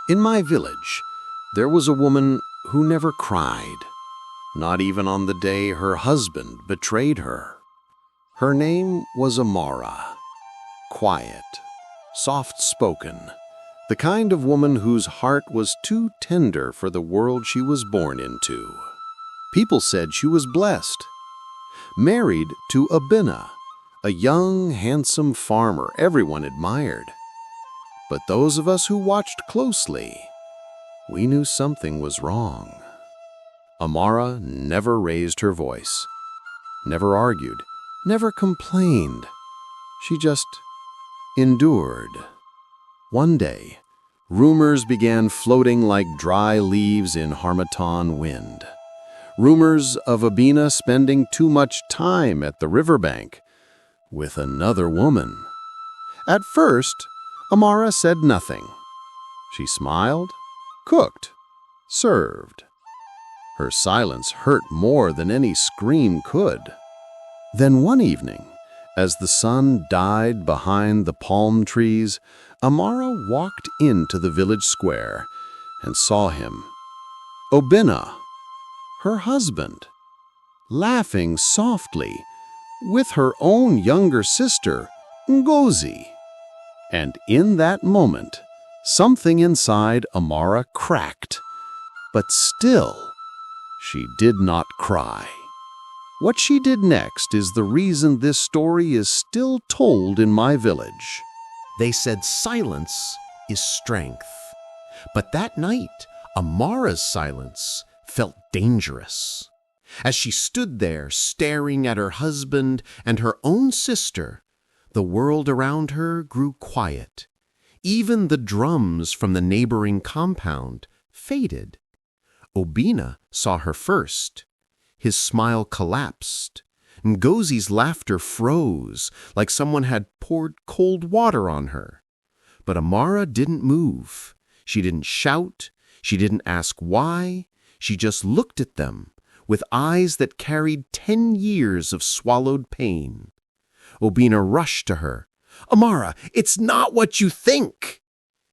In my village, there was a woman who never cried, not even on the day her husband betrayed her. Her name was Amara, quiet, soft-spoken, the kind of woman whose heart was too tender for the world she was born into. People said she was blessed, married to Abina, a young, handsome farmer everyone admired. But those of us who watched closely, we knew something was wrong. Amara never raised her voice, never argued, never complained. She just endured. One day, rumors began floating like dry leaves in Harmattan wind. Rumors of Abina spending too much time at the riverbank with another woman. At first, Amara said nothing. She smiled, cooked, served. Her silence hurt more than any scream could. Then one evening, as the sun died behind the palm trees, Amara walked into the village square and saw him, Obina, her husband, laughing softly with her own younger sister, Ngozi. And in that moment, something inside Amara cracked, but still, she did not cry. What she did next is the reason this story is still told in my village. They said silence is strength. But that night, Amara's silence felt dangerous. As she stood there staring at her husband and her own sister, the world around her grew quiet. Even the drums from the neighboring compound faded. Obina saw her first. His smile collapsed. Ngozi's laughter froze, like someone had poured cold water on her. But Amara didn't move. She didn't shout. She didn't ask why. She just looked at them with eyes that carried 10 years of swallowed pain. Obina rushed to her. "Amara, it's not what you think!"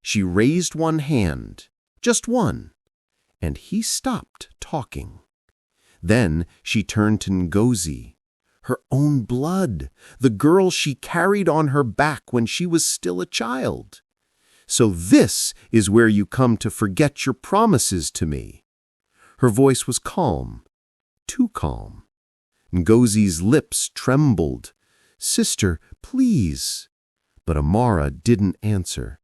She raised one hand, just one, and he stopped talking. Then she turned to Ngozi, her own blood, the girl she carried on her back when she was still a child. "So this is where you come to forget your promises to me." Her voice was calm, too calm. Ngozi's lips trembled. "Sister, please." But Amara didn't answer.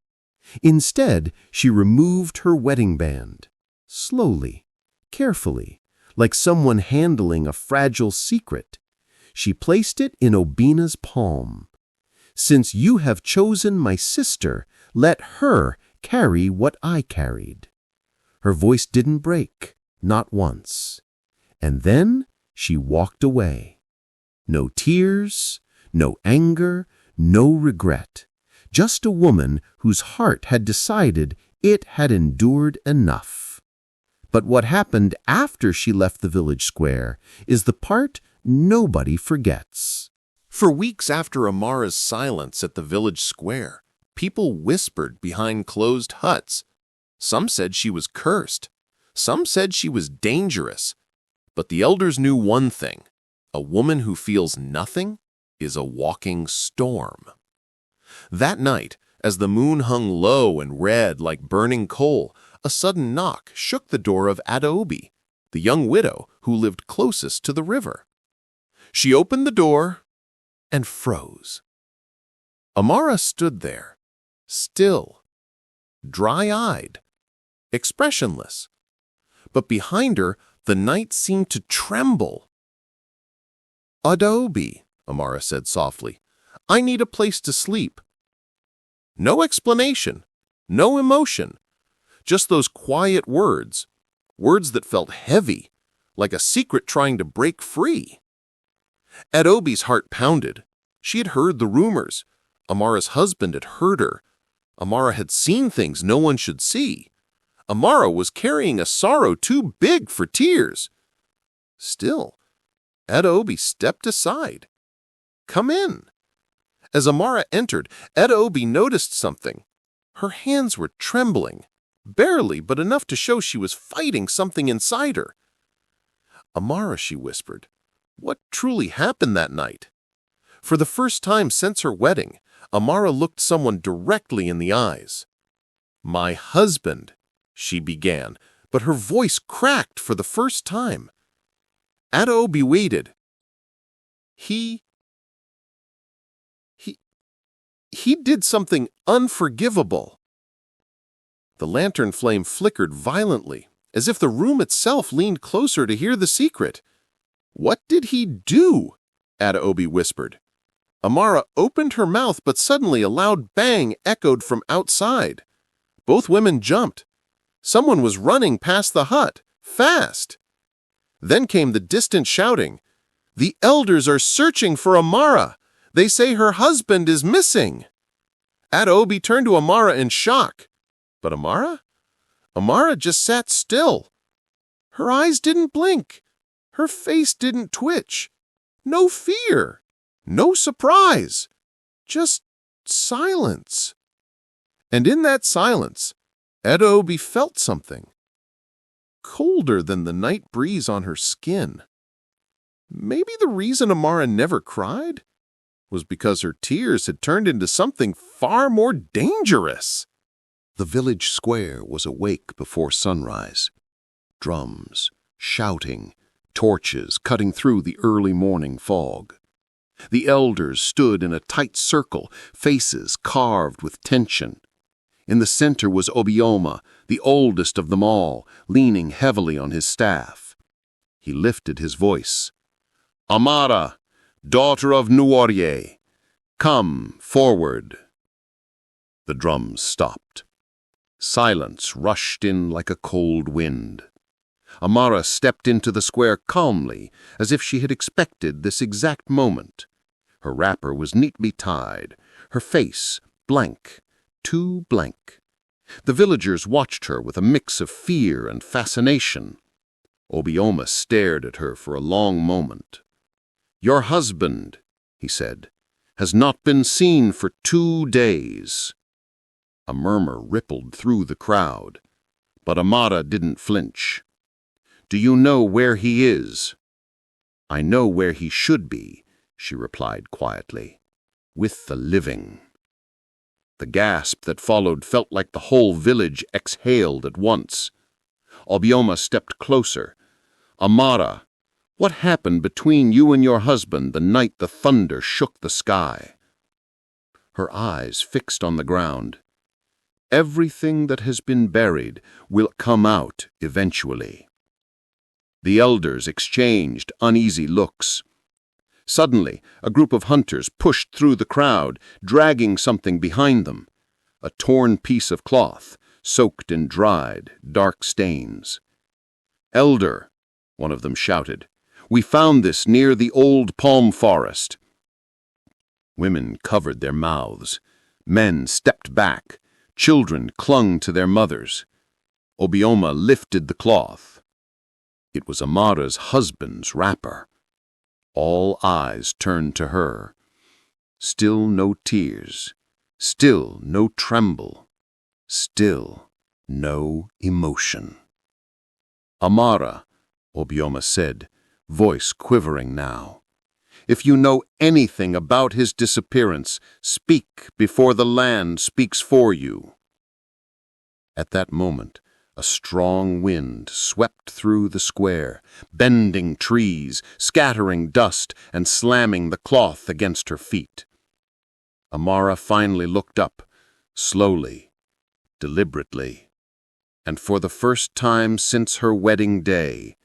Instead, she removed her wedding band, slowly, carefully, like someone handling a fragile secret. She placed it in Obina's palm. "Since you have chosen my sister, let her carry what I carried." Her voice didn't break, not once. And then she walked away. No tears, no anger, no regret. Just a woman whose heart had decided it had endured enough. But what happened after she left the village square is the part nobody forgets. For weeks after Amara's silence at the village square, people whispered behind closed huts. Some said she was cursed. Some said she was dangerous. But the elders knew one thing: a woman who feels nothing is a walking storm. That night, as the moon hung low and red like burning coal, a sudden knock shook the door of Adaobi, the young widow who lived closest to the river. She opened the door and froze. Amara stood there, still, dry-eyed, expressionless. But behind her, the night seemed to tremble. "Adaobi," Amara said softly, "I need a place to sleep." No explanation, no emotion, just those quiet words, words that felt heavy, like a secret trying to break free. Adaobi's heart pounded. She had heard the rumors. Amara's husband had heard her. Amara had seen things no one should see. Amara was carrying a sorrow too big for tears. Still, Adaobi stepped aside. "Come in." As Amara entered, Adaobi noticed something. Her hands were trembling, barely, but enough to show she was fighting something inside her. "Amara," she whispered, "what truly happened that night?" For the first time since her wedding, Amara looked someone directly in the eyes. "My husband," she began, but her voice cracked for the first time. Adaobi waited. He did something unforgivable." The lantern flame flickered violently, as if the room itself leaned closer to hear the secret. "What did he do?" Adaobi whispered. Amara opened her mouth, but suddenly a loud bang echoed from outside. Both women jumped. Someone was running past the hut, fast. Then came the distant shouting. "The elders are searching for Amara. They say her husband is missing." Adaobi turned to Amara in shock. But Amara? Amara just sat still. Her eyes didn't blink. Her face didn't twitch. No fear. No surprise. Just silence. And in that silence, Adaobi felt something. Colder than the night breeze on her skin. Maybe the reason Amara never cried was because her tears had turned into something far more dangerous. The village square was awake before sunrise. Drums, shouting, torches cutting through the early morning fog. The elders stood in a tight circle, faces carved with tension. In the center was Obioma, the oldest of them all, leaning heavily on his staff. He lifted his voice. "Amara, daughter of Nuorye, come forward." The drums stopped. Silence rushed in like a cold wind. Amara stepped into the square calmly, as if she had expected this exact moment. Her wrapper was neatly tied, her face blank, too blank. The villagers watched her with a mix of fear and fascination. Obioma stared at her for a long moment. "Your husband," he said, "has not been seen for 2 days." A murmur rippled through the crowd, but Amara didn't flinch. "Do you know where he is?" "I know where he should be," she replied quietly, "with the living." The gasp that followed felt like the whole village exhaled at once. Obioma stepped closer. "Amara, what happened between you and your husband the night the thunder shook the sky?" Her eyes fixed on the ground. "Everything that has been buried will come out eventually." The elders exchanged uneasy looks. Suddenly, a group of hunters pushed through the crowd, dragging something behind them. A torn piece of cloth, soaked in dried, dark stains. "Elder," one of them shouted, "we found this near the old palm forest." Women covered their mouths. Men stepped back. Children clung to their mothers. Obioma lifted the cloth. It was Amara's husband's wrapper. All eyes turned to her. Still no tears. Still no tremble. Still no emotion. "Amara," Obioma said, voice quivering now, "if you know anything about his disappearance, speak before the land speaks for you." At that moment, a strong wind swept through the square, bending trees, scattering dust, and slamming the cloth against her feet. Amara finally looked up, slowly, deliberately, and for the first time since her wedding day,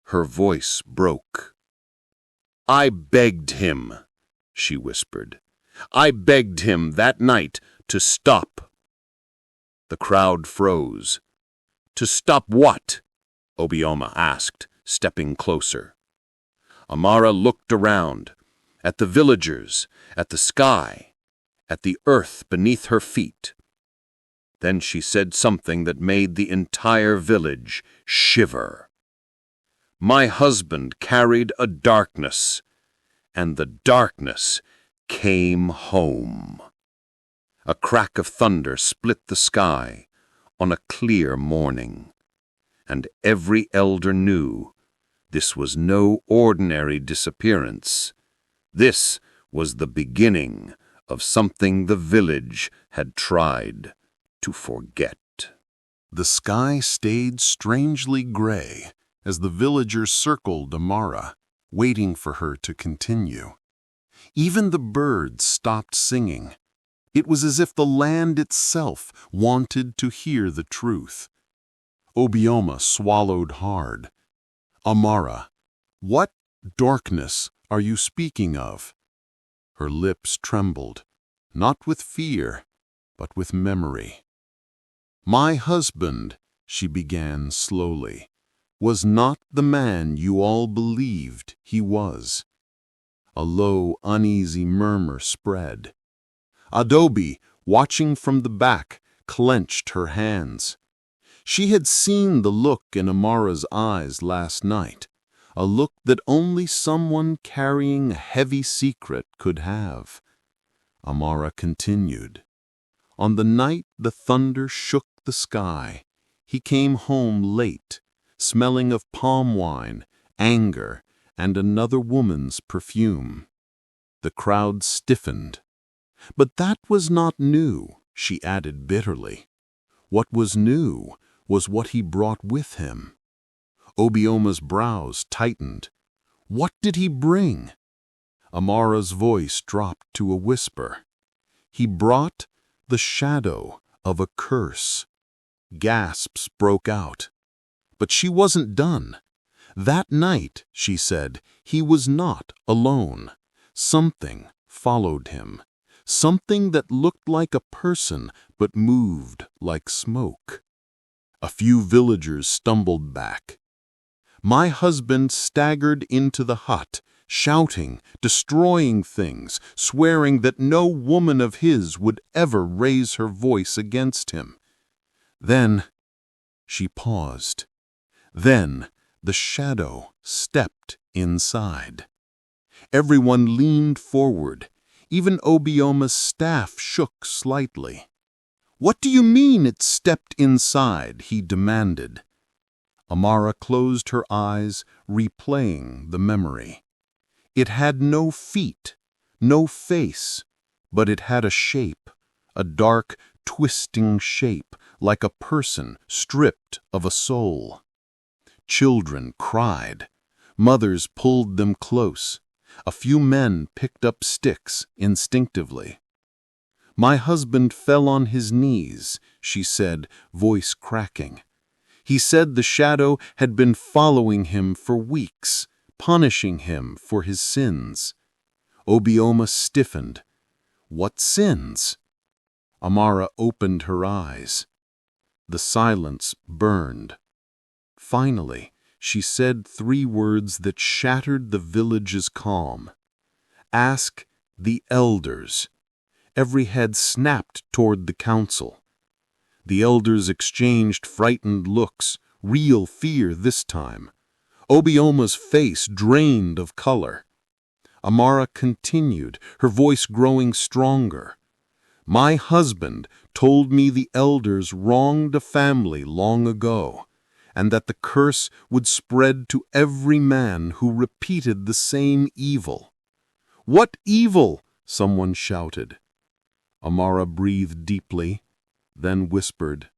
her voice broke. "I begged him," she whispered. "I begged him that night to stop." The crowd froze. "To stop what?" Obioma asked, stepping closer. Amara looked around, at the villagers, at the sky, at the earth beneath her feet. Then she said something that made the entire village shiver. "My husband carried a darkness, and the darkness came home." A crack of thunder split the sky. on a clear morning, and every elder knew this was no ordinary disappearance. This was the beginning of something the village had tried to forget. The sky stayed strangely gray as the villagers circled Amara, waiting for her to continue. Even the birds stopped singing. It was as if the land itself wanted to hear the truth. Obioma swallowed hard. Amara, what darkness are you speaking of? Her lips trembled, not with fear, but with memory. My husband, she began slowly, was not the man you all believed he was. A low, uneasy murmur spread. Adobe, watching from the back, clenched her hands. She had seen the look in Amara's eyes last night, a look that only someone carrying a heavy secret could have. Amara continued. On the night the thunder shook the sky, he came home late, smelling of palm wine, anger, and another woman's perfume. The crowd stiffened. But that was not new, she added bitterly. What was new was what he brought with him. Obioma's brows tightened. What did he bring? Amara's voice dropped to a whisper. He brought the shadow of a curse. Gasps broke out. But she wasn't done. That night, she said, he was not alone. Something followed him. Something that looked like a person but moved like smoke. A few villagers stumbled back. My husband staggered into the hut, shouting, destroying things, swearing that no woman of his would ever raise her voice against him. Then she paused. Then the shadow stepped inside. Everyone leaned forward. Even Obioma's staff shook slightly. What do you mean it stepped inside? He demanded. Amara closed her eyes, replaying the memory. It had no feet, no face, but it had a shape, a dark, twisting shape, like a person stripped of a soul. Children cried. Mothers pulled them close. A few men picked up sticks instinctively. My husband fell on his knees, she said, voice cracking. He said the shadow had been following him for weeks, punishing him for his sins. Obioma stiffened. What sins? Amara opened her eyes. The silence burned. Finally, she said 3 words that shattered the village's calm. Ask the elders. Every head snapped toward the council. The elders exchanged frightened looks, real fear this time. Obioma's face drained of color. Amara continued, her voice growing stronger. My husband told me the elders wronged a family long ago, and that the curse would spread to every man who repeated the same evil. What evil? Someone shouted. Amara breathed deeply, then whispered,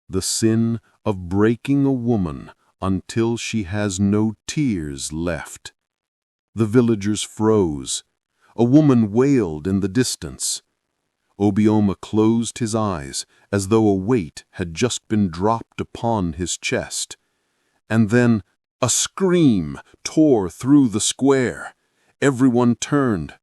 the sin of breaking a woman until she has no tears left. The villagers froze. A woman wailed in the distance. Obioma closed his eyes as though a weight had just been dropped upon his chest. And then a scream tore through the square. Everyone turned.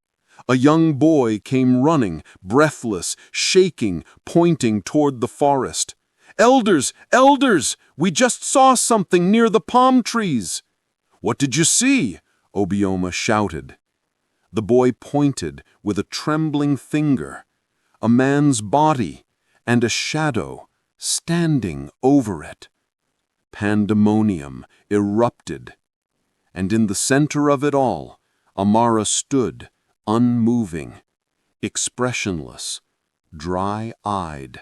A young boy came running, breathless, shaking, pointing toward the forest. Elders! Elders! We just saw something near the palm trees! What did you see? Obioma shouted. The boy pointed with a trembling finger. A man's body and a shadow standing over it. Pandemonium erupted, and in the center of it all, Amara stood, unmoving, expressionless, dry-eyed.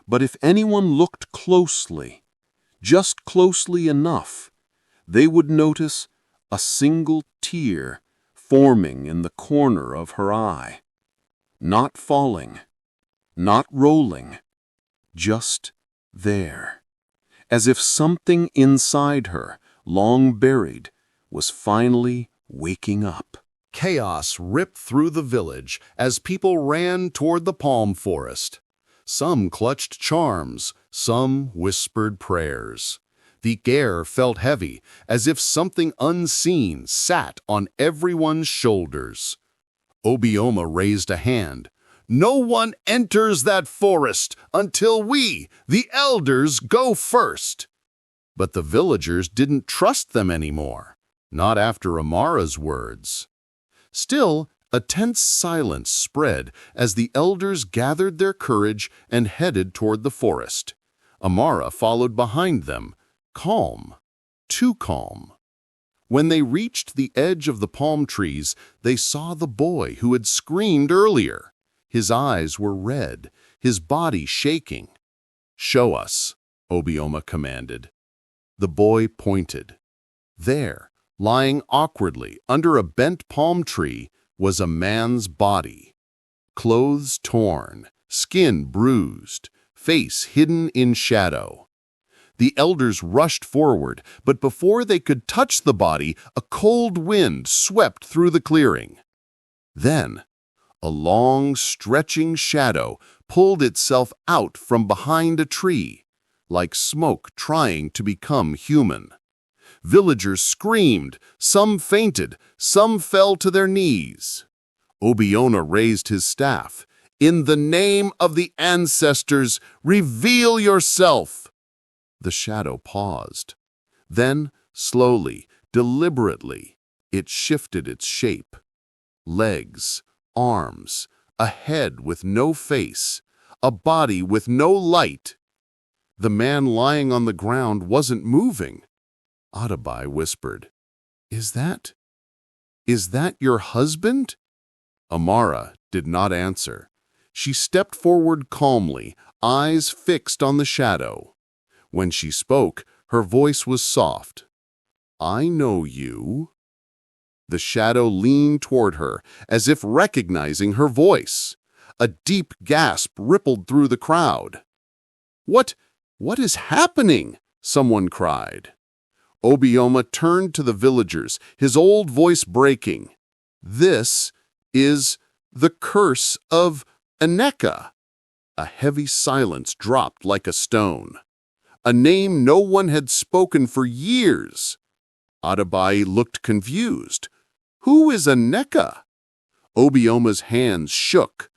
But if anyone looked closely, just closely enough, they would notice a single tear forming in the corner of her eye. Not falling, not rolling, just there, as if something inside her, long buried, was finally waking up. Chaos ripped through the village as people ran toward the palm forest. Some clutched charms, some whispered prayers. The air felt heavy, as if something unseen sat on everyone's shoulders. Obioma raised a hand. "No one enters that forest until we, the elders, go first." But the villagers didn't trust them anymore, not after Amara's words. Still, a tense silence spread as the elders gathered their courage and headed toward the forest. Amara followed behind them, calm, too calm. When they reached the edge of the palm trees, they saw the boy who had screamed earlier. His eyes were red, his body shaking. "Show us," Obioma commanded. The boy pointed. There, lying awkwardly under a bent palm tree, was a man's body. Clothes torn, skin bruised, face hidden in shadow. The elders rushed forward, but before they could touch the body, a cold wind swept through the clearing. Then, a long, stretching shadow pulled itself out from behind a tree, like smoke trying to become human. Villagers screamed, some fainted, some fell to their knees. Obiona raised his staff. "In the name of the ancestors, reveal yourself!" The shadow paused. Then, slowly, deliberately, it shifted its shape. Legs, arms, a head with no face, a body with no light. The man lying on the ground wasn't moving. Adabai whispered, Is that your husband?" Amara did not answer. She stepped forward calmly, eyes fixed on the shadow. When she spoke, her voice was soft. "I know you." The shadow leaned toward her, as if recognizing her voice. A deep gasp rippled through the crowd. What is happening?" someone cried. Obioma turned to the villagers, his old voice breaking. "This is the curse of Aneka." A heavy silence dropped like a stone. A name no one had spoken for years. Adabai looked confused. "Who is Aneka?" Obioma's hands shook.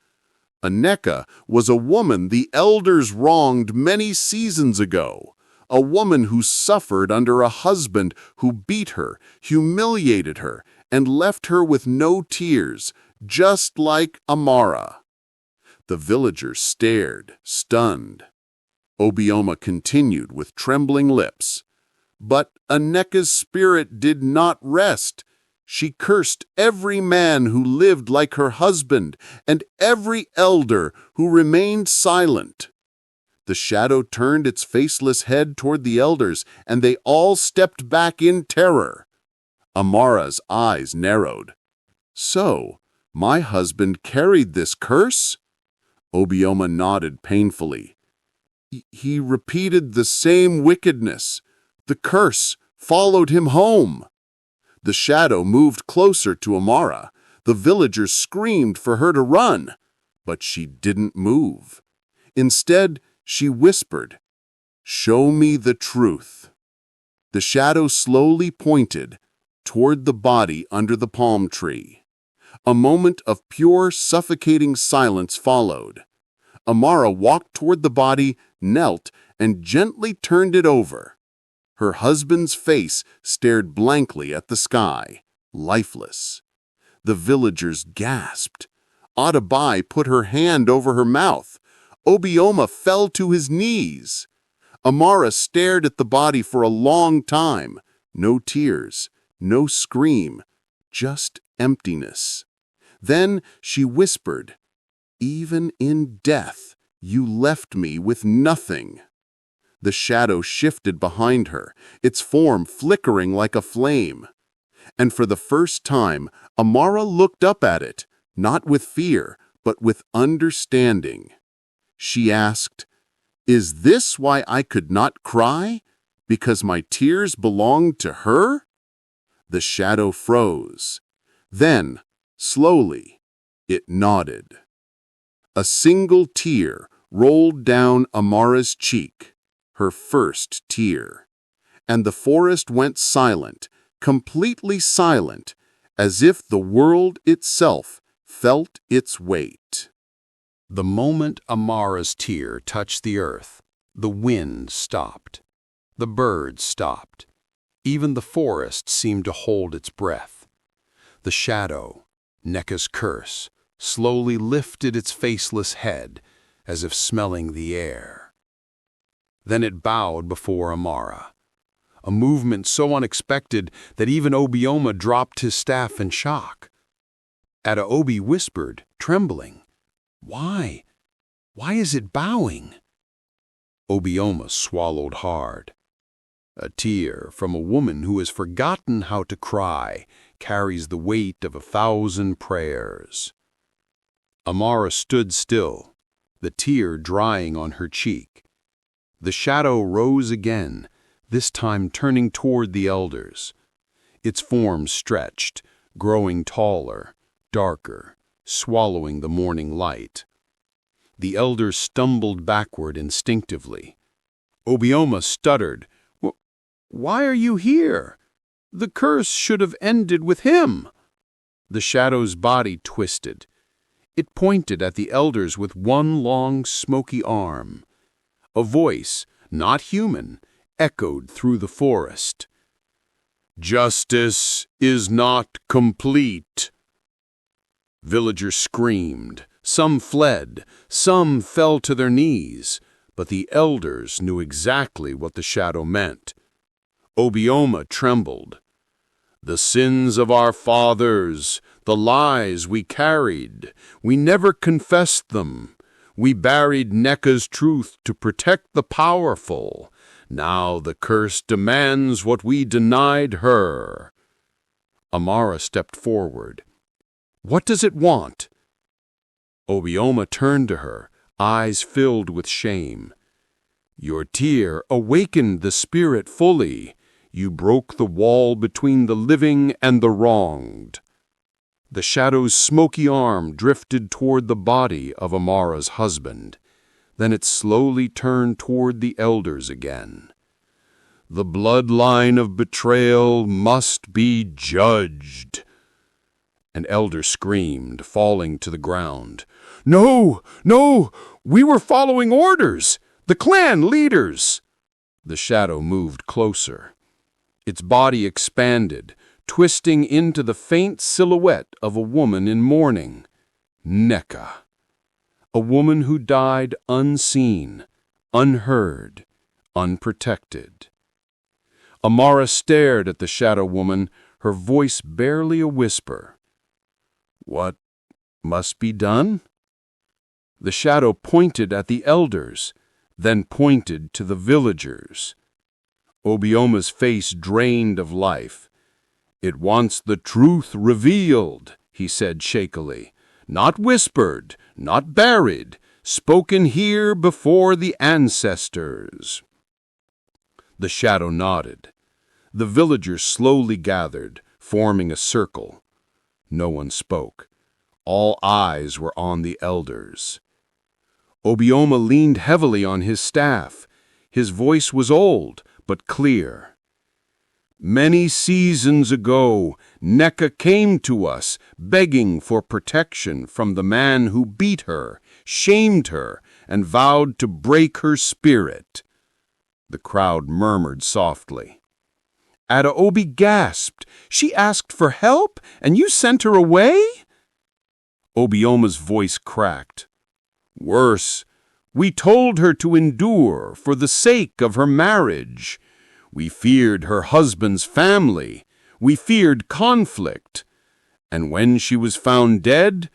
Aneka was a woman the elders wronged many seasons ago. A woman who suffered under a husband who beat her, humiliated her, and left her with no tears, just like Amara. The villagers stared, stunned. Obioma continued with trembling lips. "But Aneka's spirit did not rest. She cursed every man who lived like her husband and every elder who remained silent." The shadow turned its faceless head toward the elders, and they all stepped back in terror. Amara's eyes narrowed. "So, my husband carried this curse?" Obioma nodded painfully. He repeated the same wickedness. The curse followed him home." The shadow moved closer to Amara. The villagers screamed for her to run, but she didn't move. Instead, she whispered, "Show me the truth." The shadow slowly pointed toward the body under the palm tree. A moment of pure, suffocating silence followed. Amara walked toward the body, knelt, and gently turned it over. Her husband's face stared blankly at the sky, lifeless. The villagers gasped. Adabai put her hand over her mouth. Obioma fell to his knees. Amara stared at the body for a long time. No tears, no scream, just emptiness. Then she whispered, "Even in death, You left me with nothing." The shadow shifted behind her, its form flickering like a flame. And for the first time, Amara looked up at it, not with fear, but with understanding. She asked, "Is this why I could not cry? Because my tears belonged to her?" The shadow froze. Then, slowly, it nodded. A single tear rolled down Amara's cheek, her first tear. And the forest went silent, completely silent, as if the world itself felt its weight. The moment Amara's tear touched the earth, the wind stopped. The birds stopped. Even the forest seemed to hold its breath. The shadow, Nekka's curse, slowly lifted its faceless head, as if smelling the air. Then it bowed before Amara, a movement so unexpected that even Obioma dropped his staff in shock. Adaobi whispered, trembling, "Why? Why is it bowing?" Obioma swallowed hard. A tear from a woman who has forgotten how to cry carries the weight of 1,000 prayers. Amara stood still, the tear drying on her cheek. The shadow rose again, this time turning toward the elders. Its form stretched, growing taller, darker, swallowing the morning light. The elders stumbled backward instinctively. Obioma stuttered, "Why are you here? The curse should have ended with him." The shadow's body twisted. It pointed at the elders with one long, smoky arm. A voice, not human, echoed through the forest. "Justice is not complete." Villagers screamed. Some fled. Some fell to their knees. But the elders knew exactly what the shadow meant. Obioma trembled. "The sins of our fathers, the lies we carried, we never confessed them. We buried Nekka's truth to protect the powerful. Now the curse demands what we denied her." Amara stepped forward. "What does it want?" Obioma turned to her, eyes filled with shame. "Your tear awakened the spirit fully. You broke the wall between the living and the wronged." The shadow's smoky arm drifted toward the body of Amara's husband. Then it slowly turned toward the elders again. "The bloodline of betrayal must be judged." An elder screamed, falling to the ground. "No, no, we were following orders, the clan leaders." The shadow moved closer. Its body expanded, twisting into the faint silhouette of a woman in mourning. Nekka. A woman who died unseen, unheard, unprotected. Amara stared at the shadow woman, her voice barely a whisper. "What must be done?" The shadow pointed at the elders, then pointed to the villagers. Obioma's face drained of life. "It wants the truth revealed," he said shakily. "Not whispered, not buried, spoken here before the ancestors." The shadow nodded. The villagers slowly gathered, forming a circle. No one spoke. All eyes were on the elders. Obioma leaned heavily on his staff. His voice was old, but clear. "Many seasons ago, Nekka came to us, begging for protection from the man who beat her, shamed her, and vowed to break her spirit." The crowd murmured softly. Adaobi gasped. "She asked for help, and you sent her away?" Obioma's voice cracked. "Worse, we told her to endure for the sake of her marriage. We feared her husband's family. We feared conflict. And when she was found dead,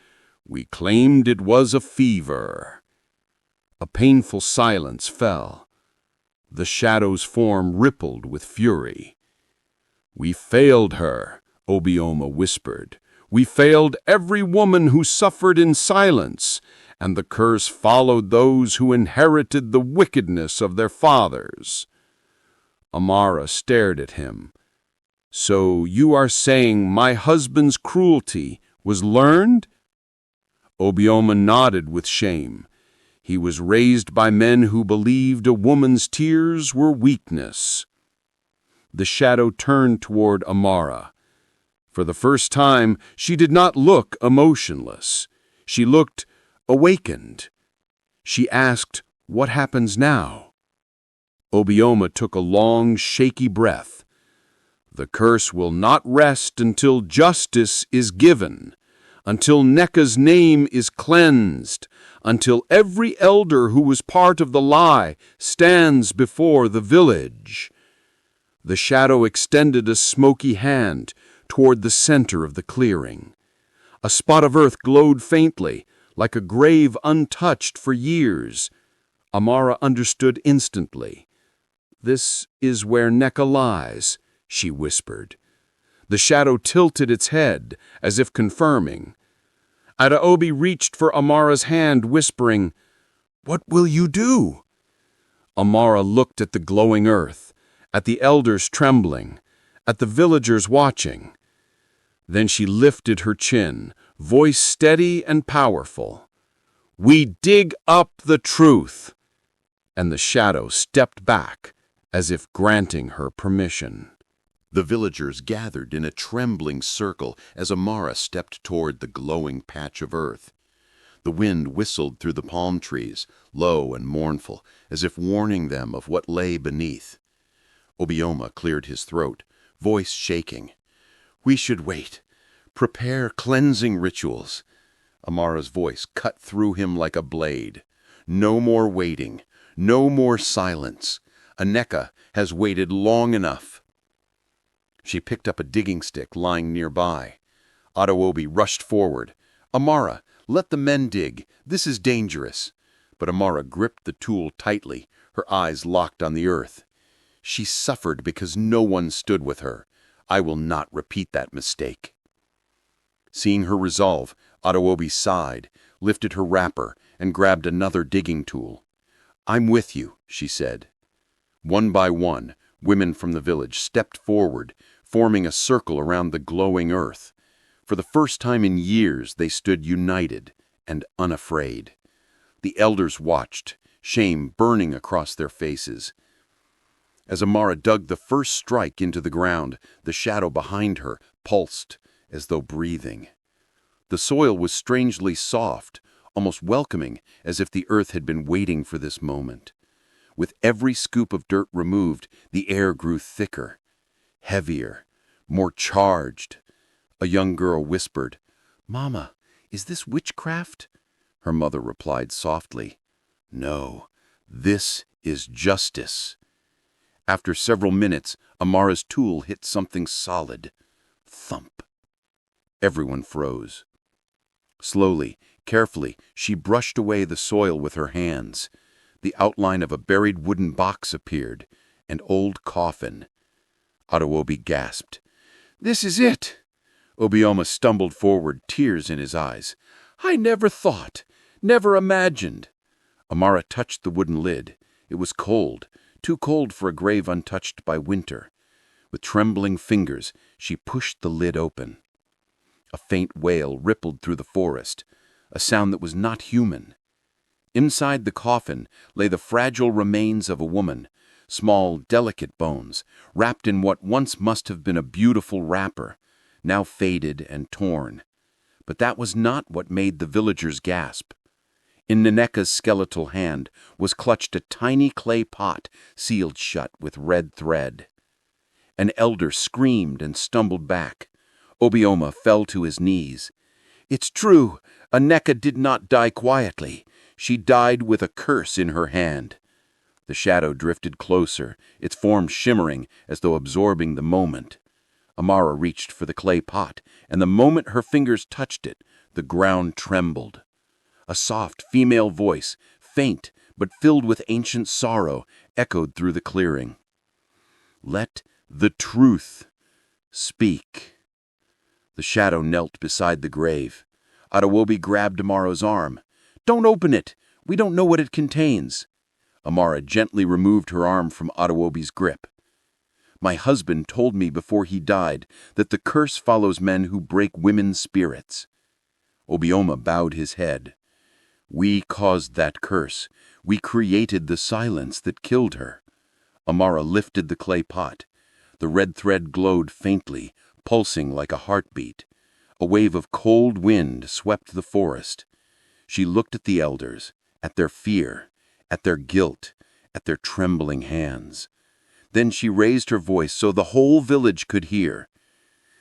we claimed it was a fever." A painful silence fell. The shadow's form rippled with fury. "We failed her," Obioma whispered. "We failed every woman who suffered in silence, and the curse followed those who inherited the wickedness of their fathers." Amara stared at him. "So you are saying my husband's cruelty was learned?" Obioma nodded with shame. He was raised by men who believed a woman's tears were weakness. The shadow turned toward Amara. For the first time, she did not look emotionless. She looked awakened. She asked, "What happens now?" Obioma took a long, shaky breath. "The curse will not rest until justice is given, until Neka's name is cleansed, until every elder who was part of the lie stands before the village." The shadow extended a smoky hand toward the center of the clearing. A spot of earth glowed faintly, like a grave untouched for years. Amara understood instantly. "This is where Neka lies," she whispered. The shadow tilted its head, as if confirming. Adaobi reached for Amara's hand, whispering, "What will you do?" Amara looked at the glowing earth, at the elders trembling, at the villagers watching. Then she lifted her chin, voice steady and powerful. "We dig up the truth." And the shadow stepped back, as if granting her permission. The villagers gathered in a trembling circle as Amara stepped toward the glowing patch of earth. The wind whistled through the palm trees, low and mournful, as if warning them of what lay beneath. Obioma cleared his throat, voice shaking. "We should wait. Prepare cleansing rituals." Amara's voice cut through him like a blade. "No more waiting. No more silence. Neka has waited long enough." She picked up a digging stick lying nearby. Adaobi rushed forward. "Amara, let the men dig. This is dangerous." But Amara gripped the tool tightly, her eyes locked on the earth. "She suffered because no one stood with her. I will not repeat that mistake." Seeing her resolve, Adaobi sighed, lifted her wrapper, and grabbed another digging tool. "I'm with you," she said. One by one, women from the village stepped forward, forming a circle around the glowing earth. For the first time in years, they stood united and unafraid. The elders watched, shame burning across their faces. As Amara dug the first strike into the ground, the shadow behind her pulsed as though breathing. The soil was strangely soft, almost welcoming, as if the earth had been waiting for this moment. With every scoop of dirt removed, the air grew thicker, heavier, more charged. A young girl whispered, "Mama, is this witchcraft?" Her mother replied softly, "No, this is justice." After several minutes, Amara's tool hit something solid. Thump. Everyone froze. Slowly, carefully, she brushed away the soil with her hands. The outline of a buried wooden box appeared, an old coffin. Adaobi gasped. "This is it!" Obioma stumbled forward, tears in his eyes. "I never thought, never imagined." Amara touched the wooden lid. It was cold, too cold for a grave untouched by winter. With trembling fingers, she pushed the lid open. A faint wail rippled through the forest, a sound that was not human. Inside the coffin lay the fragile remains of a woman, small, delicate bones, wrapped in what once must have been a beautiful wrapper, now faded and torn. But that was not what made the villagers gasp. In Neneka's skeletal hand was clutched a tiny clay pot sealed shut with red thread. An elder screamed and stumbled back. Obioma fell to his knees. "It's true, Neka did not die quietly. She died with a curse in her hand." The shadow drifted closer, its form shimmering as though absorbing the moment. Amara reached for the clay pot, and the moment her fingers touched it, the ground trembled. A soft female voice, faint but filled with ancient sorrow, echoed through the clearing. Let the truth speak. The shadow knelt beside the grave. Atawobi grabbed Amara's arm. Don't open it! We don't know what it contains. Amara gently removed her arm from Atawobi's grip. My husband told me before he died that the curse follows men who break women's spirits. Obioma bowed his head. We caused that curse. We created the silence that killed her. Amara lifted the clay pot. The red thread glowed faintly, pulsing like a heartbeat. A wave of cold wind swept the forest. She looked at the elders, at their fear, at their guilt, at their trembling hands. Then she raised her voice so the whole village could hear.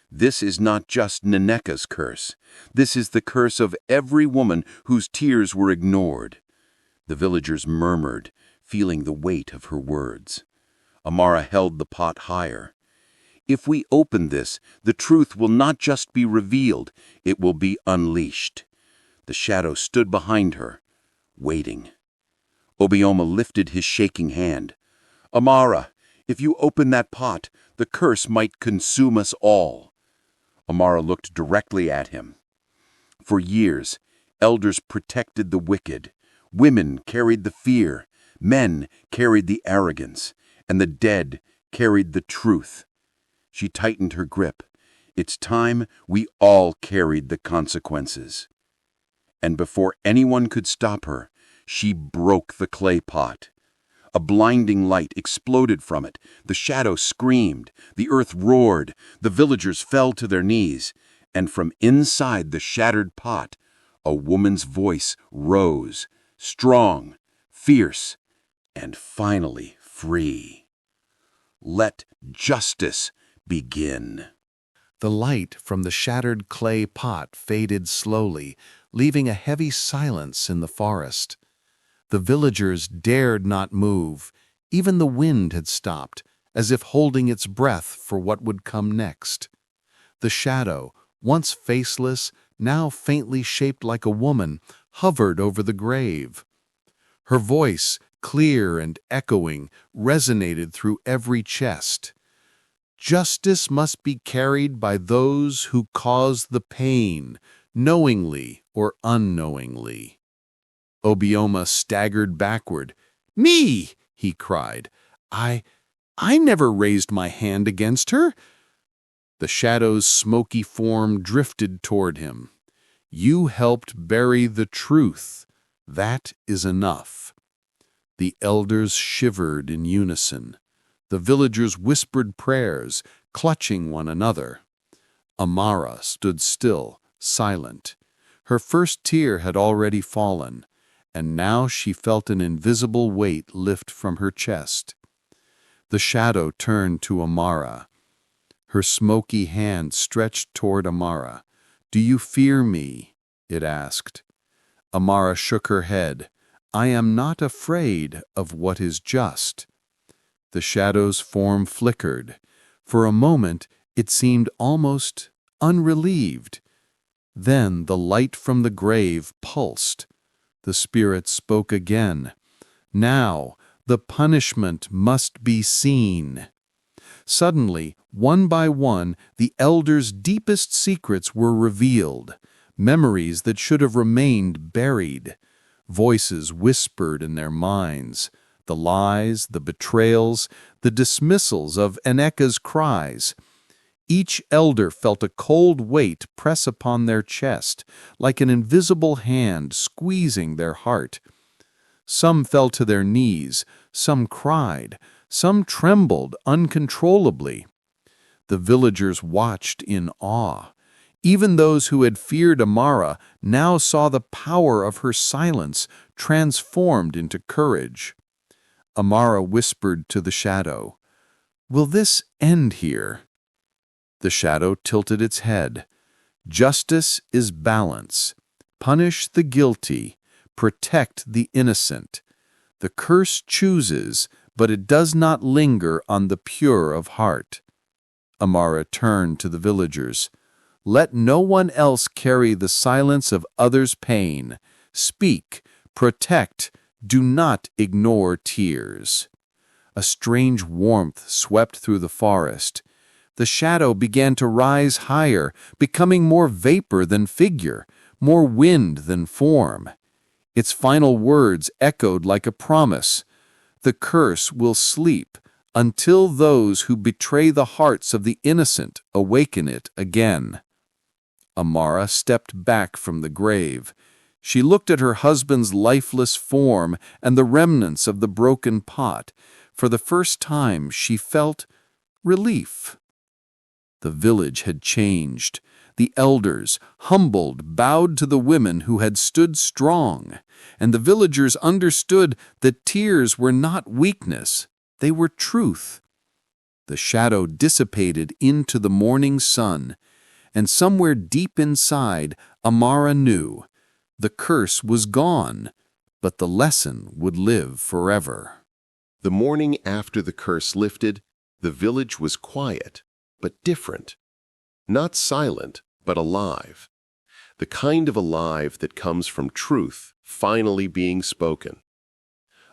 This is not just Naneka's curse. This is the curse of every woman whose tears were ignored. The villagers murmured, feeling the weight of her words. Amara held the pot higher. If we open this, the truth will not just be revealed, it will be unleashed. The shadow stood behind her, waiting. Obioma lifted his shaking hand. Amara, if you open that pot, the curse might consume us all. Amara looked directly at him. For years, elders protected the wicked. Women carried the fear, men carried the arrogance, and the dead carried the truth. She tightened her grip. It's time we all carried the consequences. And before anyone could stop her, she broke the clay pot. A blinding light exploded from it. The shadow screamed. The earth roared. The villagers fell to their knees. And from inside the shattered pot, a woman's voice rose, strong, fierce, and finally free. Let justice begin. The light from the shattered clay pot faded slowly, leaving a heavy silence in the forest. The villagers dared not move. Even the wind had stopped, as if holding its breath for what would come next. The shadow, once faceless, now faintly shaped like a woman, hovered over the grave. Her voice, clear and echoing, resonated through every chest. Justice must be carried by those who cause the pain, knowingly or unknowingly. Obioma staggered backward. Me! He cried. I never raised my hand against her. The shadow's smoky form drifted toward him. You helped bury the truth. That is enough. The elders shivered in unison. The villagers whispered prayers, clutching one another. Amara stood still, silent. Her first tear had already fallen, and now she felt an invisible weight lift from her chest. The shadow turned to Amara. Her smoky hand stretched toward Amara. Do you fear me? It asked. Amara shook her head. I am not afraid of what is just. The shadow's form flickered. For a moment, it seemed almost unrelieved. Then the light from the grave pulsed. The spirit spoke again. Now, the punishment must be seen. Suddenly, one by one, the elders' deepest secrets were revealed, memories that should have remained buried. Voices whispered in their minds, the lies, the betrayals, the dismissals of Aneka's cries. Each elder felt a cold weight press upon their chest, like an invisible hand squeezing their heart. Some fell to their knees, some cried, some trembled uncontrollably. The villagers watched in awe. Even those who had feared Amara now saw the power of her silence transformed into courage. Amara whispered to the shadow, "Will this end here?" The shadow tilted its head. Justice is balance. Punish the guilty. Protect the innocent. The curse chooses, but it does not linger on the pure of heart. Amara turned to the villagers. Let no one else carry the silence of others' pain. Speak, protect, Do not ignore tears. A strange warmth swept through the forest. The shadow began to rise higher, becoming more vapor than figure, more wind than form. Its final words echoed like a promise. The curse will sleep until those who betray the hearts of the innocent awaken it again. Amara stepped back from the grave. She looked at her husband's lifeless form and the remnants of the broken pot. For the first time, she felt relief. The village had changed. The elders, humbled, bowed to the women who had stood strong, and the villagers understood that tears were not weakness, they were truth. The shadow dissipated into the morning sun, and somewhere deep inside, Amara knew the curse was gone, but the lesson would live forever. The morning after the curse lifted, the village was quiet, but different. Not silent, but alive. The kind of alive that comes from truth finally being spoken.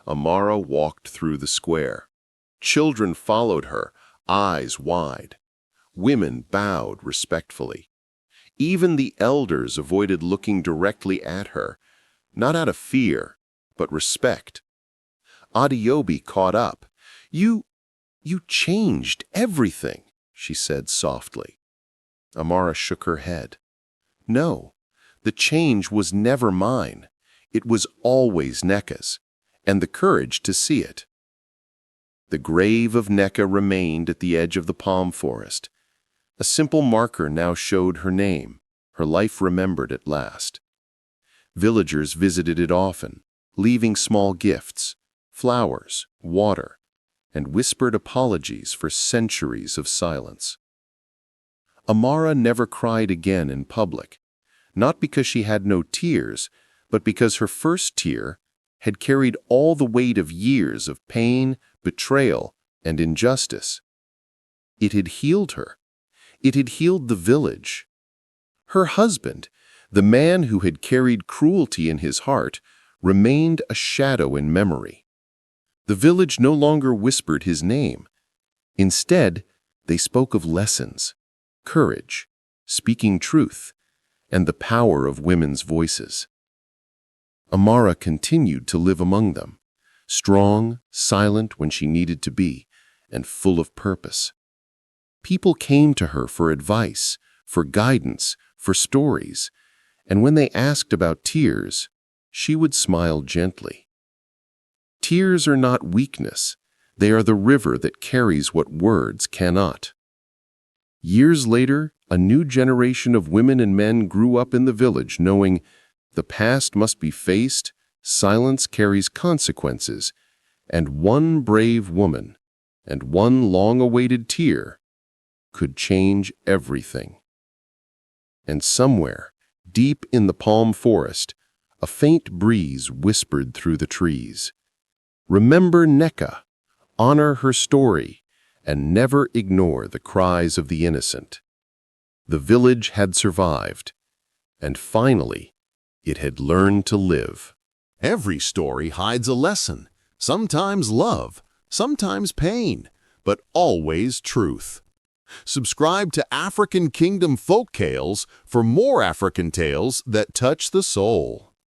Amara walked through the square. Children followed her, eyes wide. Women bowed respectfully. Even the elders avoided looking directly at her, not out of fear, but respect. Adiobi caught up. You changed everything," she said softly. Amara shook her head. "No, the change was never mine. It was always Neka's, and the courage to see it." The grave of Neka remained at the edge of the palm forest. A simple marker now showed her name, her life remembered at last. Villagers visited it often, leaving small gifts, flowers, water, and whispered apologies for centuries of silence. Amara never cried again in public, not because she had no tears, but because her first tear had carried all the weight of years of pain, betrayal, and injustice. It had healed her. It had healed the village. Her husband, the man who had carried cruelty in his heart, remained a shadow in memory. The village no longer whispered his name. Instead, they spoke of lessons, courage, speaking truth, and the power of women's voices. Amara continued to live among them, strong, silent when she needed to be, and full of purpose. People came to her for advice, for guidance, for stories, and when they asked about tears, she would smile gently. Tears are not weakness. They are the river that carries what words cannot. Years later, a new generation of women and men grew up in the village knowing the past must be faced, silence carries consequences, and one brave woman and one long-awaited tear could change everything. And somewhere, deep in the palm forest, a faint breeze whispered through the trees. Remember Neka, honor her story, and never ignore the cries of the innocent. The village had survived, and finally, it had learned to live. Every story hides a lesson, sometimes love, sometimes pain, but always truth. Subscribe to African Kingdom Folktales for more African tales that touch the soul.